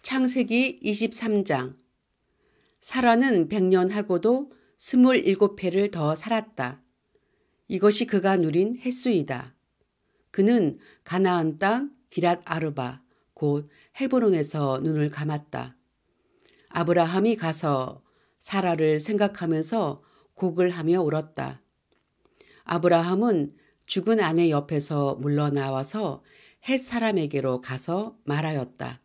창세기 23장. 사라는 100년하고도 27회를 더 살았다. 이것이 그가 누린 횟수이다. 그는 가나안 땅 기랏 아르바 곧 헤브론에서 눈을 감았다. 아브라함이 가서 사라를 생각하면서 곡을 하며 울었다. 아브라함은 죽은 아내 옆에서 물러나와서 헷 사람에게로 가서 말하였다.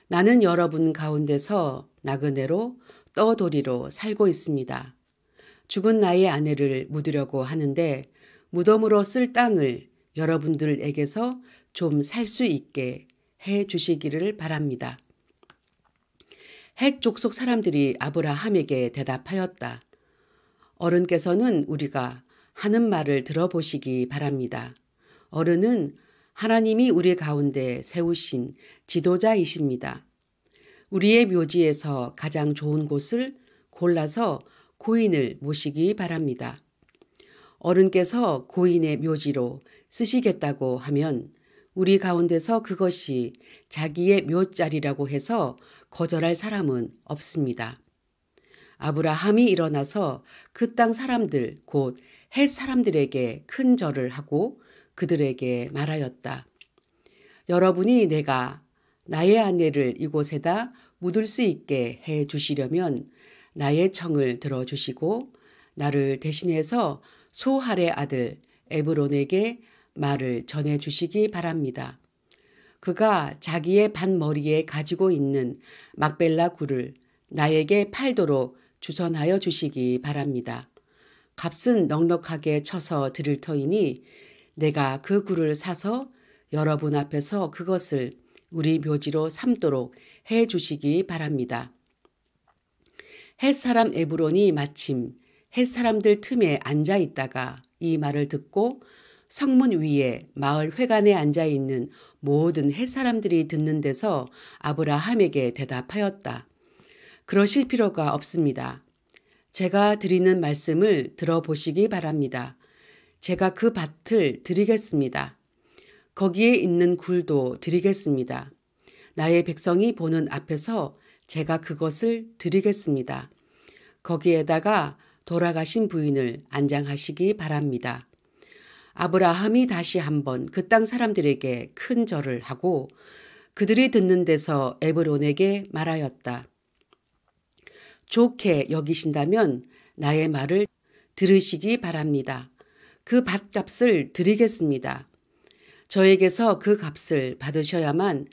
나는 여러분 가운데서 나그네로 떠돌이로 살고 있습니다. 죽은 나의 아내를 묻으려고 하는데 무덤으로 쓸 땅을 여러분들에게서 좀 살 수 있게 해 주시기를 바랍니다. 헷 족속 사람들이 아브라함에게 대답하였다. 어른께서는 우리가 하는 말을 들어보시기 바랍니다. 어른은 하나님이 우리 가운데 세우신 지도자이십니다. 우리의 묘지에서 가장 좋은 곳을 골라서 고인을 모시기 바랍니다. 어른께서 고인의 묘지로 쓰시겠다고 하면 우리 가운데서 그것이 자기의 묘자리라고 해서 거절할 사람은 없습니다. 아브라함이 일어나서 그 땅 사람들 곧 헷 사람들에게 큰 절을 하고 그들에게 말하였다. 여러분이 내가 나의 아내를 이곳에다 묻을 수 있게 해 주시려면 나의 청을 들어주시고 나를 대신해서 소할의 아들 에브론에게 말을 전해 주시기 바랍니다. 그가 자기의 반머리에 가지고 있는 막벨라 굴을 나에게 팔도록 주선하여 주시기 바랍니다. 값은 넉넉하게 쳐서 드릴 터이니 내가 그 굴을 사서 여러분 앞에서 그것을 우리 묘지로 삼도록 해 주시기 바랍니다. 헷 사람 에브론이 마침 헷 사람들 틈에 앉아 있다가 이 말을 듣고 성문 위에 마을 회관에 앉아 있는 모든 헷 사람들이 듣는 데서 아브라함에게 대답하였다. 그러실 필요가 없습니다. 제가 드리는 말씀을 들어보시기 바랍니다. 제가 그 밭을 드리겠습니다. 거기에 있는 굴도 드리겠습니다. 나의 백성이 보는 앞에서 제가 그것을 드리겠습니다. 거기에다가 돌아가신 부인을 안장하시기 바랍니다. 아브라함이 다시 한번 그 땅 사람들에게 큰 절을 하고 그들이 듣는 데서 에브론에게 말하였다. 좋게 여기신다면 나의 말을 들으시기 바랍니다. 그 밭값을 드리겠습니다. 저에게서 그 값을 받으셔야만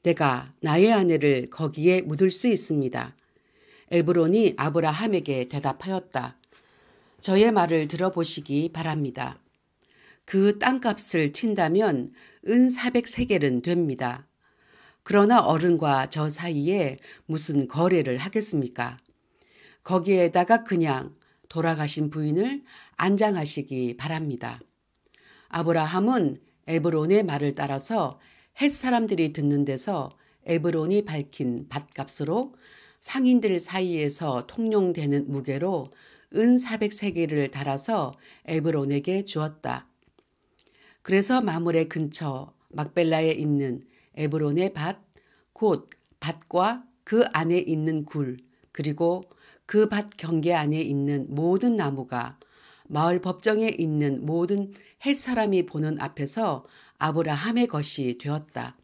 내가 나의 아내를 거기에 묻을 수 있습니다. 에브론이 아브라함에게 대답하였다. 저의 말을 들어보시기 바랍니다. 그 땅값을 친다면 은 400세겔은 됩니다. 그러나 어른과 저 사이에 무슨 거래를 하겠습니까? 거기에다가 그냥 돌아가신 부인을 안장하시기 바랍니다. 아브라함은 에브론의 말을 따라서 헷 사람들이 듣는 데서 에브론이 밝힌 밭값으로 상인들 사이에서 통용되는 무게로 은 400세겔을 달아서 에브론에게 주었다. 그래서 마므레 근처 막벨라에 있는 에브론의 밭, 곧 밭과 그 안에 있는 굴, 그리고 그 밭 경계 안에 있는 모든 나무가 마을 법정에 있는 모든 헷 사람이 보는 앞에서 아브라함의 것이 되었다.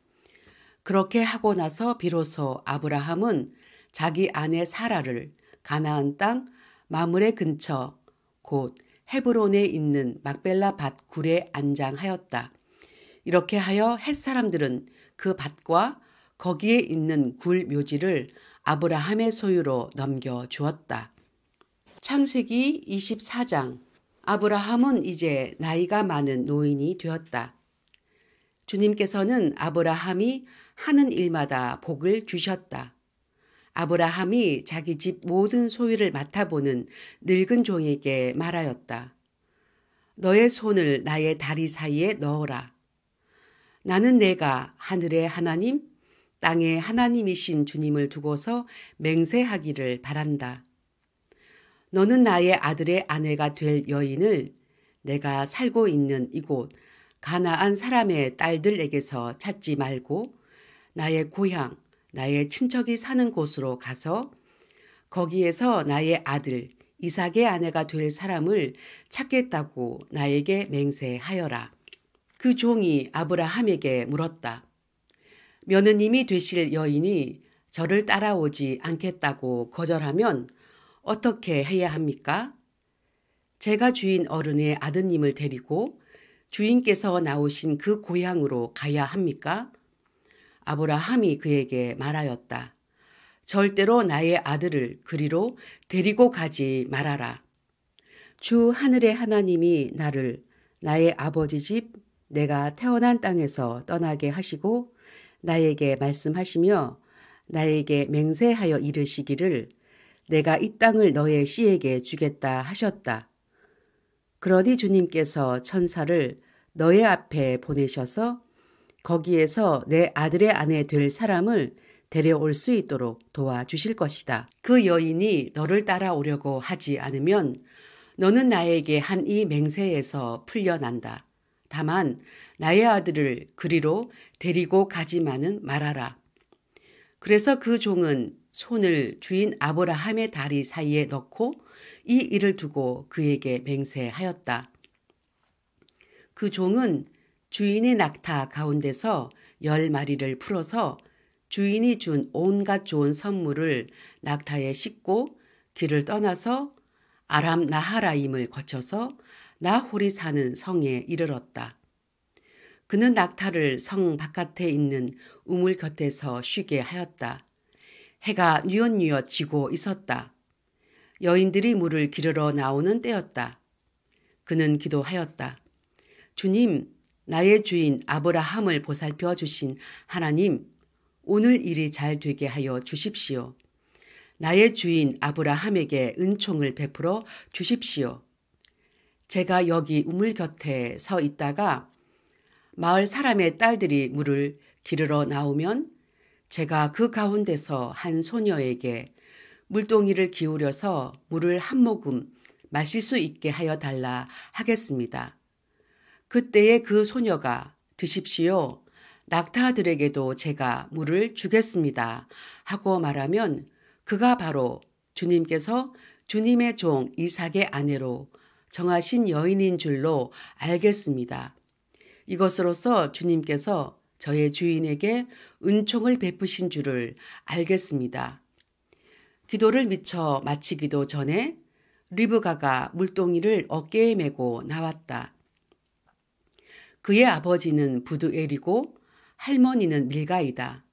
그렇게 하고 나서 비로소 아브라함은 자기 아내 사라를 가나안 땅 마므레 근처 곧 헤브론에 있는 막벨라 밭 굴에 안장하였다. 이렇게 하여 헷 사람들은 그 밭과 거기에 있는 굴 묘지를 아브라함의 소유로 넘겨주었다. 창세기 24장. 아브라함은 이제 나이가 많은 노인이 되었다. 주님께서는 아브라함이 하는 일마다 복을 주셨다. 아브라함이 자기 집 모든 소유를 맡아보는 늙은 종에게 말하였다. 너의 손을 나의 다리 사이에 넣어라. 나는 내가 하늘의 하나님, 땅의 하나님이신 주님을 두고서 맹세하기를 바란다. 너는 나의 아들의 아내가 될 여인을 내가 살고 있는 이곳 가나안 사람의 딸들에게서 찾지 말고 나의 고향 나의 친척이 사는 곳으로 가서 거기에서 나의 아들 이삭의 아내가 될 사람을 찾겠다고 나에게 맹세하여라. 그 종이 아브라함에게 물었다. 며느님이 되실 여인이 저를 따라오지 않겠다고 거절하면 어떻게 해야 합니까? 제가 주인 어른의 아드님을 데리고 주인께서 나오신 그 고향으로 가야 합니까? 아브라함이 그에게 말하였다. 절대로 나의 아들을 그리로 데리고 가지 말아라. 주 하늘의 하나님이 나를 나의 아버지 집 내가 태어난 땅에서 떠나게 하시고 나에게 말씀하시며 나에게 맹세하여 이르시기를 내가 이 땅을 너의 씨에게 주겠다 하셨다. 그러니 주님께서 천사를 너의 앞에 보내셔서 거기에서 내 아들의 아내 될 사람을 데려올 수 있도록 도와주실 것이다. 그 여인이 너를 따라오려고 하지 않으면 너는 나에게 한 이 맹세에서 풀려난다. 다만 나의 아들을 그리로 데리고 가지만은 말아라. 그래서 그 종은 손을 주인 아브라함의 다리 사이에 넣고 이 일을 두고 그에게 맹세하였다. 그 종은 주인의 낙타 가운데서 10마리를 풀어서 주인이 준 온갖 좋은 선물을 낙타에 싣고 길을 떠나서 아람 나하라임을 거쳐서 나홀이 사는 성에 이르렀다. 그는 낙타를 성 바깥에 있는 우물 곁에서 쉬게 하였다. 해가 뉘엿뉘엿 지고 있었다. 여인들이 물을 기르러 나오는 때였다. 그는 기도하였다. 주님, 나의 주인 아브라함을 보살펴 주신 하나님, 오늘 일이 잘 되게 하여 주십시오. 나의 주인 아브라함에게 은총을 베풀어 주십시오. 제가 여기 우물 곁에 서 있다가 마을 사람의 딸들이 물을 기르러 나오면 제가 그 가운데서 한 소녀에게 물동이를 기울여서 물을 한 모금 마실 수 있게 하여 달라 하겠습니다. 그때에 그 소녀가 드십시오. 낙타들에게도 제가 물을 주겠습니다. 하고 말하면 그가 바로 주님께서 주님의 종 이삭의 아내로 정하신 여인인 줄로 알겠습니다. 이것으로써 주님께서 저의 주인에게 은총을 베푸신 줄을 알겠습니다. 기도를 미처 마치기도 전에 리브가가 물동이를 어깨에 메고 나왔다. 그의 아버지는 부두엘이고 할머니는 밀가이다.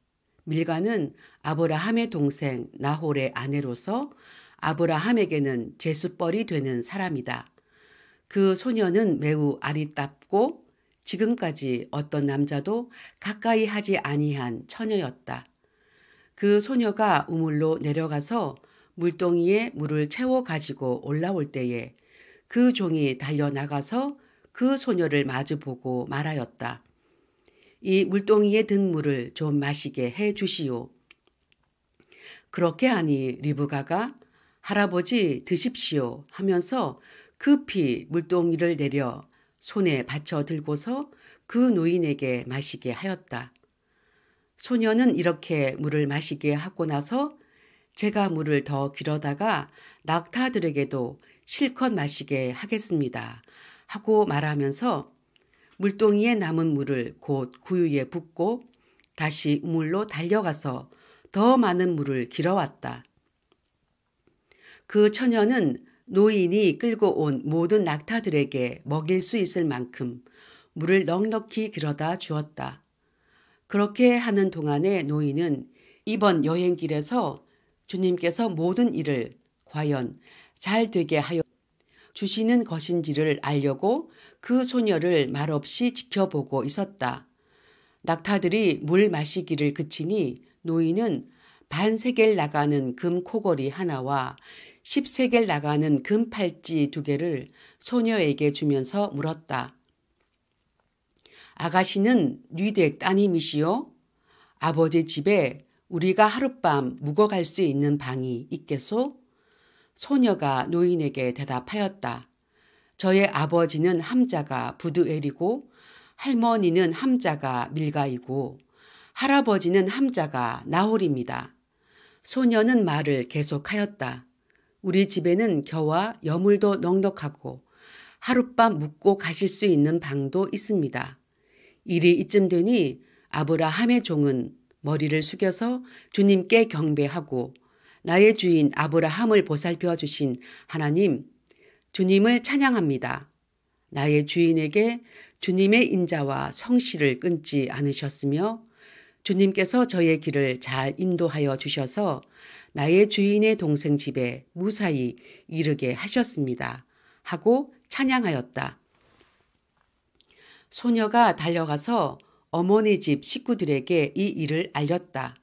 밀가는 아브라함의 동생 나홀의 아내로서 아브라함에게는 제수뻘이 되는 사람이다. 그 소녀는 매우 아리답고 지금까지 어떤 남자도 가까이 하지 아니한 처녀였다. 그 소녀가 우물로 내려가서 물동이에 물을 채워 가지고 올라올 때에 그 종이 달려나가서 그 소녀를 마주보고 말하였다. 이 물동이에 든 물을 좀 마시게 해 주시오. 그렇게 하니 리브가가 할아버지 드십시오 하면서 급히 물동이를 내려 손에 받쳐 들고서 그 노인에게 마시게 하였다. 소녀는 이렇게 물을 마시게 하고 나서 제가 물을 더 길어다가 낙타들에게도 실컷 마시게 하겠습니다. 하고 말하면서 물동이에 남은 물을 곧 구유에 붓고 다시 우물로 달려가서 더 많은 물을 길어왔다. 그 처녀는 노인이 끌고 온 모든 낙타들에게 먹일 수 있을 만큼 물을 넉넉히 길어다 주었다. 그렇게 하는 동안에 노인은 이번 여행길에서 주님께서 모든 일을 과연 잘 되게 하여 주시는 것인지를 알려고 그 소녀를 말없이 지켜보고 있었다. 낙타들이 물 마시기를 그치니 노인은 반세겔 나가는 금 코걸이 하나와 10세겔 나가는 금 팔찌 2개를 소녀에게 주면서 물었다. 아가씨는 뉘댁 따님이시오? 아버지 집에 우리가 하룻밤 묵어갈 수 있는 방이 있겠소? 소녀가 노인에게 대답하였다. 저의 아버지는 함자가 부두엘이고 할머니는 함자가 밀가이고 할아버지는 함자가 나홀입니다. 소녀는 말을 계속하였다. 우리 집에는 겨와 여물도 넉넉하고 하룻밤 묵고 가실 수 있는 방도 있습니다. 일이 이쯤 되니 아브라함의 종은 머리를 숙여서 주님께 경배하고 나의 주인 아브라함을 보살펴 주신 하나님, 주님을 찬양합니다. 나의 주인에게 주님의 인자와 성실을 끊지 않으셨으며 주님께서 저의 길을 잘 인도하여 주셔서 나의 주인의 동생 집에 무사히 이르게 하셨습니다. 하고 찬양하였다. 소녀가 달려가서 어머니 집 식구들에게 이 일을 알렸다.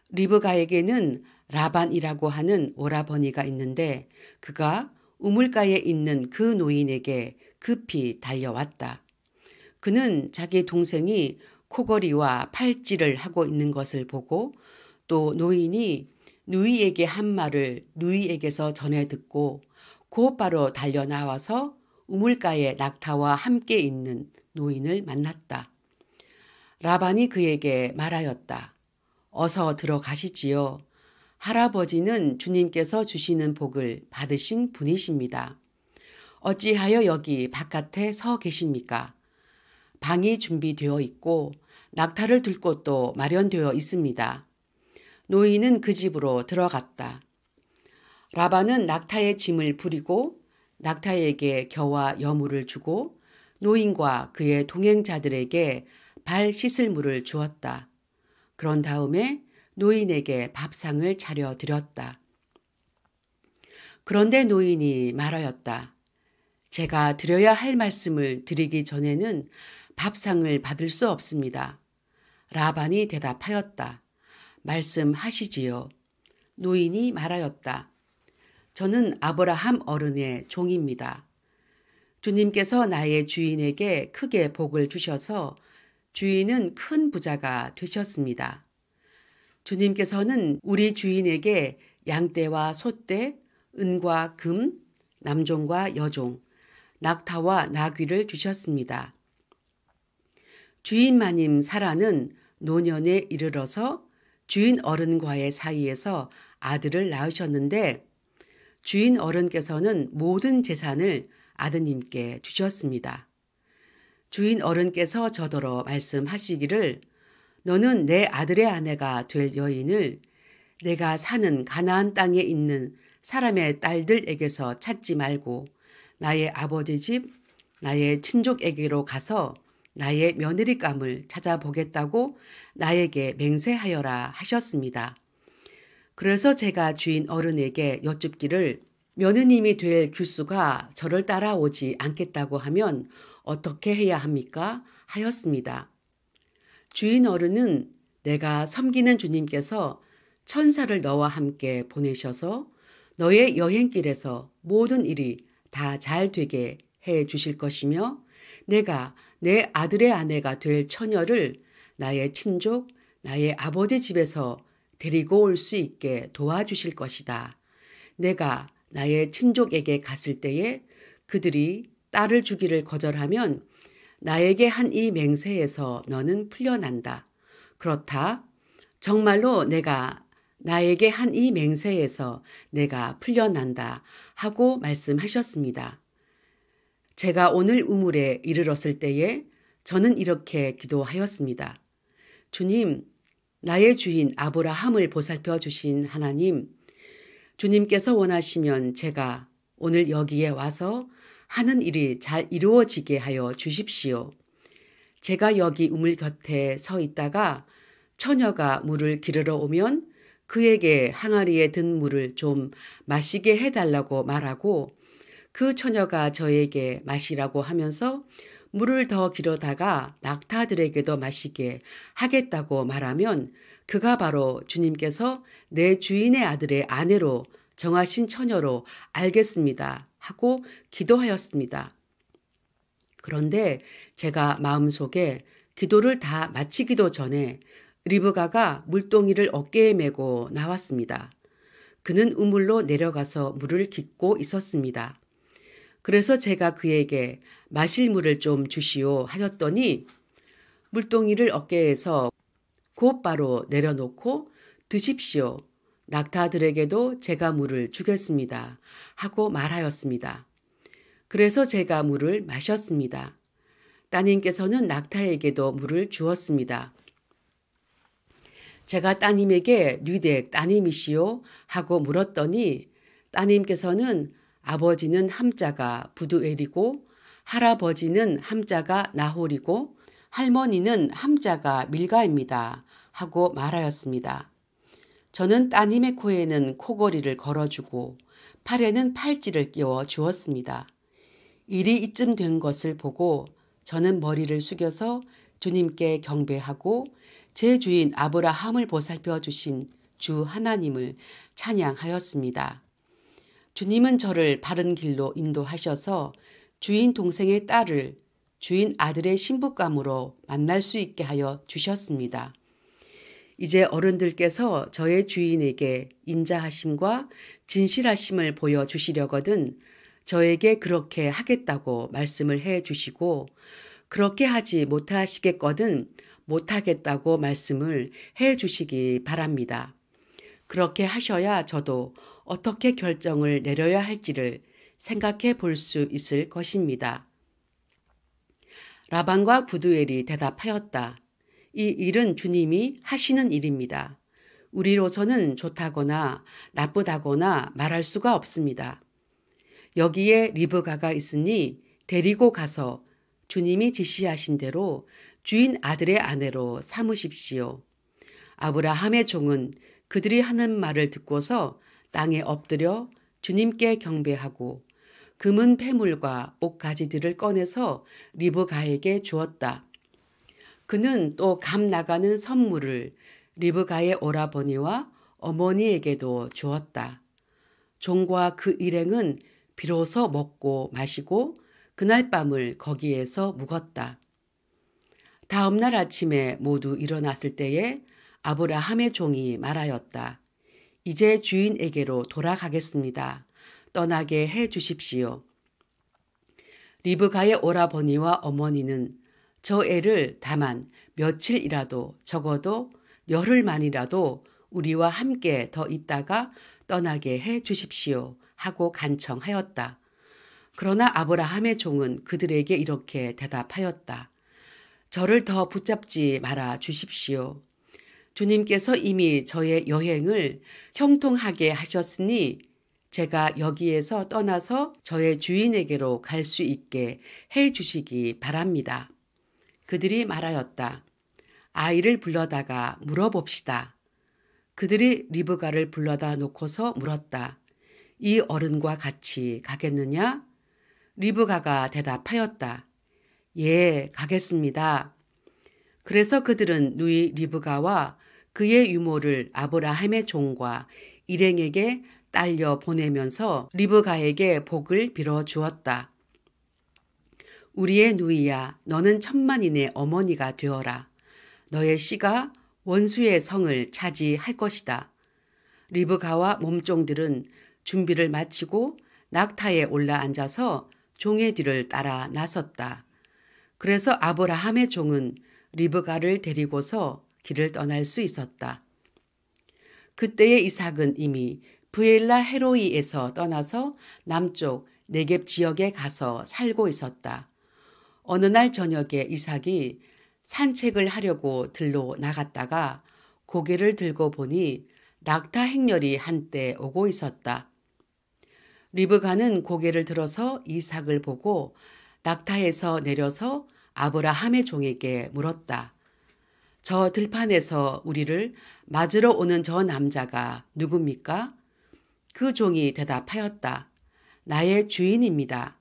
리브가에게는 라반이라고 하는 오라버니가 있는데 그가 우물가에 있는 그 노인에게 급히 달려왔다. 그는 자기 동생이 코걸이와 팔찌를 하고 있는 것을 보고 또 노인이 누이에게 한 말을 누이에게서 전해 듣고 곧바로 달려 나와서 우물가에 낙타와 함께 있는 노인을 만났다. 라반이 그에게 말하였다. 어서 들어가시지요. 할아버지는 주님께서 주시는 복을 받으신 분이십니다. 어찌하여 여기 바깥에 서 계십니까? 방이 준비되어 있고 낙타를 둘 곳도 마련되어 있습니다. 노인은 그 집으로 들어갔다. 라반은 낙타의 짐을 부리고 낙타에게 겨와 여물을 주고 노인과 그의 동행자들에게 발 씻을 물을 주었다. 그런 다음에 노인에게 밥상을 차려 드렸다. 그런데 노인이 말하였다. 제가 드려야 할 말씀을 드리기 전에는 밥상을 받을 수 없습니다. 라반이 대답하였다. 말씀하시지요. 노인이 말하였다. 저는 아브라함 어른의 종입니다. 주님께서 나의 주인에게 크게 복을 주셔서 주인은 큰 부자가 되셨습니다. 주님께서는 우리 주인에게 양떼와 소떼, 은과 금, 남종과 여종, 낙타와 나귀를 주셨습니다. 주인 마님 사라는 노년에 이르러서 주인 어른과의 사이에서 아들을 낳으셨는데 주인 어른께서는 모든 재산을 아드님께 주셨습니다. 주인 어른께서 저더러 말씀하시기를 너는 내 아들의 아내가 될 여인을 내가 사는 가나안 땅에 있는 사람의 딸들에게서 찾지 말고 나의 아버지 집, 나의 친족에게로 가서 나의 며느리감을 찾아보겠다고 나에게 맹세하여라 하셨습니다. 그래서 제가 주인 어른에게 여쭙기를 며느님이 될 규수가 저를 따라오지 않겠다고 하면 어떻게 해야 합니까? 하였습니다. 주인 어른은 내가 섬기는 주님께서 천사를 너와 함께 보내셔서 너의 여행길에서 모든 일이 다 잘 되게 해 주실 것이며 내가 내 아들의 아내가 될 처녀를 나의 친족, 나의 아버지 집에서 데리고 올 수 있게 도와주실 것이다. 내가 나의 친족에게 갔을 때에 그들이 딸을 주기를 거절하면 나에게 한 이 맹세에서 너는 풀려난다. 그렇다. 정말로 내가 나에게 한 이 맹세에서 내가 풀려난다 하고 말씀하셨습니다. 제가 오늘 우물에 이르렀을 때에 저는 이렇게 기도하였습니다. 주님, 나의 주인 아브라함을 보살펴 주신 하나님, 주님께서 원하시면 제가 오늘 여기에 와서 하는 일이 잘 이루어지게 하여 주십시오. 제가 여기 우물 곁에 서 있다가 처녀가 물을 기르러 오면 그에게 항아리에 든 물을 좀 마시게 해달라고 말하고 그 처녀가 저에게 마시라고 하면서 물을 더 기르다가 낙타들에게도 마시게 하겠다고 말하면 그가 바로 주님께서 내 주인의 아들의 아내로 정하신 처녀로 알겠습니다 하고 기도하였습니다. 그런데 제가 마음속에 기도를 다 마치기도 전에 리브가가 물동이를 어깨에 메고 나왔습니다. 그는 우물로 내려가서 물을 깃고 있었습니다. 그래서 제가 그에게 마실 물을 좀 주시오 하였더니 물동이를 어깨에서 곧바로 내려놓고 드십시오. 낙타들에게도 제가 물을 주겠습니다. 하고 말하였습니다. 그래서 제가 물을 마셨습니다. 따님께서는 낙타에게도 물을 주었습니다. 제가 따님에게 뉘댁 따님이시오? 하고 물었더니 따님께서는 아버지는 함자가 부두엘이고 할아버지는 함자가 나홀이고 할머니는 함자가 밀가입니다. 하고 말하였습니다. 저는 따님의 코에는 코걸이를 걸어주고 팔에는 팔찌를 끼워 주었습니다. 일이 이쯤 된 것을 보고 저는 머리를 숙여서 주님께 경배하고 제 주인 아브라함을 보살펴 주신 주 하나님을 찬양하였습니다. 주님은 저를 바른 길로 인도하셔서 주인 동생의 딸을 주인 아들의 신부감으로 만날 수 있게 하여 주셨습니다. 이제 어른들께서 저의 주인에게 인자하심과 진실하심을 보여주시려거든 저에게 그렇게 하겠다고 말씀을 해 주시고 그렇게 하지 못하시겠거든 못하겠다고 말씀을 해 주시기 바랍니다. 그렇게 하셔야 저도 어떻게 결정을 내려야 할지를 생각해 볼 수 있을 것입니다. 라반과 부두엘이 대답하였다. 이 일은 주님이 하시는 일입니다. 우리로서는 좋다거나 나쁘다거나 말할 수가 없습니다. 여기에 리브가가 있으니 데리고 가서 주님이 지시하신 대로 주인 아들의 아내로 삼으십시오. 아브라함의 종은 그들이 하는 말을 듣고서 땅에 엎드려 주님께 경배하고 금은 폐물과 옷가지들을 꺼내서 리브가에게 주었다. 그는 또 감 나가는 선물을 리브가의 오라버니와 어머니에게도 주었다. 종과 그 일행은 비로소 먹고 마시고 그날 밤을 거기에서 묵었다. 다음 날 아침에 모두 일어났을 때에 아브라함의 종이 말하였다. 이제 주인에게로 돌아가겠습니다. 떠나게 해 주십시오. 리브가의 오라버니와 어머니는 저 애를 다만 며칠이라도 적어도 열흘만이라도 우리와 함께 더 있다가 떠나게 해 주십시오. 하고 간청하였다. 그러나 아브라함의 종은 그들에게 이렇게 대답하였다. 저를 더 붙잡지 말아 주십시오. 주님께서 이미 저의 여행을 형통하게 하셨으니 제가 여기에서 떠나서 저의 주인에게로 갈 수 있게 해 주시기 바랍니다. 그들이 말하였다. 아이를 불러다가 물어봅시다. 그들이 리브가를 불러다 놓고서 물었다. 이 어른과 같이 가겠느냐? 리브가가 대답하였다. 예, 가겠습니다. 그래서 그들은 누이 리브가와 그의 유모를 아브라함의 종과 일행에게 딸려 보내면서 리브가에게 복을 빌어 주었다. 우리의 누이야, 너는 천만인의 어머니가 되어라. 너의 씨가 원수의 성을 차지할 것이다. 리브가와 몸종들은 준비를 마치고 낙타에 올라앉아서 종의 뒤를 따라 나섰다. 그래서 아브라함의 종은 리브가를 데리고서 길을 떠날 수 있었다. 그때의 이삭은 이미 브엘라 헤로이에서 떠나서 남쪽 네겝 지역에 가서 살고 있었다. 어느 날 저녁에 이삭이 산책을 하려고 들로 나갔다가 고개를 들고 보니 낙타 행렬이 한때 오고 있었다. 리브가는 고개를 들어서 이삭을 보고 낙타에서 내려서 아브라함의 종에게 물었다. 저 들판에서 우리를 맞으러 오는 저 남자가 누굽니까? 그 종이 대답하였다. 나의 주인입니다.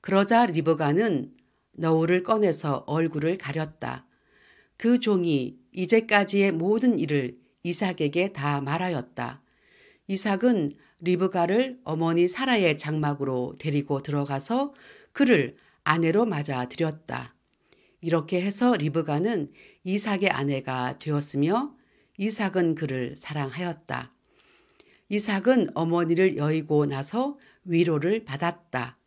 그러자 리브가는 너울을 꺼내서 얼굴을 가렸다. 그 종이 이제까지의 모든 일을 이삭에게 다 말하였다. 이삭은 리브가를 어머니 사라의 장막으로 데리고 들어가서 그를 아내로 맞아들였다. 이렇게 해서 리브가는 이삭의 아내가 되었으며 이삭은 그를 사랑하였다. 이삭은 어머니를 여의고 나서 위로를 받았다.